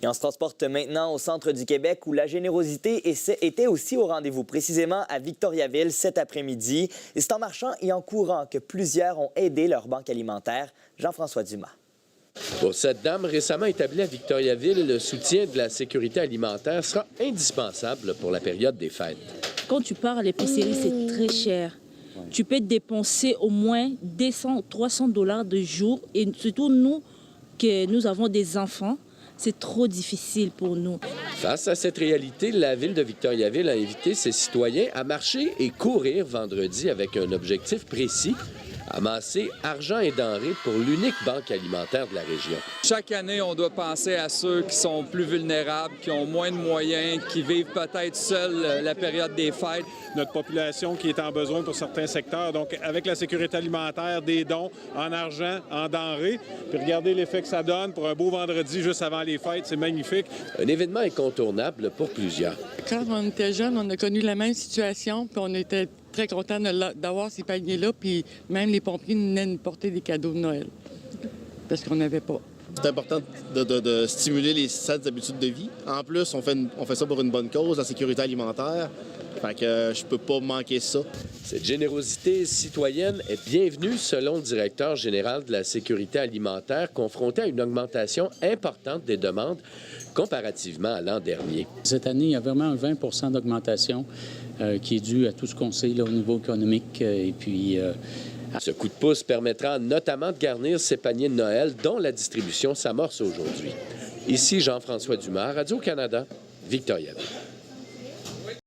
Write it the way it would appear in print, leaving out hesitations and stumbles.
Et on se transporte maintenant au centre du Québec où la générosité était aussi au rendez-vous, précisément à Victoriaville cet après-midi. Et c'est en marchant et en courant que plusieurs ont aidé leur banque alimentaire. Jean-François Dumas. Pour cette dame récemment établie à Victoriaville, le soutien de la sécurité alimentaire sera indispensable pour la période des fêtes. Quand tu pars à l'épicerie, c'est très cher. Tu peux dépenser au moins 200-300 $ de jour. Et surtout nous, que nous avons des enfants, c'est trop difficile pour nous. Face à cette réalité, la ville de Victoriaville a invité ses citoyens à marcher et courir vendredi avec un objectif précis: amasser argent et denrées pour l'unique banque alimentaire de la région. Chaque année, on doit penser à ceux qui sont plus vulnérables, qui ont moins de moyens, qui vivent peut-être seuls la période des fêtes. Notre population qui est en besoin pour certains secteurs. Donc, avec la sécurité alimentaire, des dons en argent, en denrées. Puis regardez l'effet que ça donne pour un beau vendredi juste avant les fêtes. C'est magnifique. Un événement incontournable pour plusieurs. Quand on était jeunes, on a connu la même situation, puis on était très contents d'avoir ces paniers-là, puis même les pompiers nous venaient nous porter des cadeaux de Noël, parce qu'on n'avait pas. C'est important de stimuler les saines habitudes de vie. En plus, on fait ça pour une bonne cause, la sécurité alimentaire. Fait que je peux pas manquer ça. Cette générosité citoyenne est bienvenue selon le directeur général de la sécurité alimentaire, confronté à une augmentation importante des demandes comparativement à l'an dernier. Cette année, il y a vraiment un 20 % d'augmentation qui est due à tout ce qu'on sait là, au niveau économique. Et puis, ce coup de pouce permettra notamment de garnir ces paniers de Noël dont la distribution s'amorce aujourd'hui. Ici Jean-François Dumas, Radio-Canada, Victoriaville.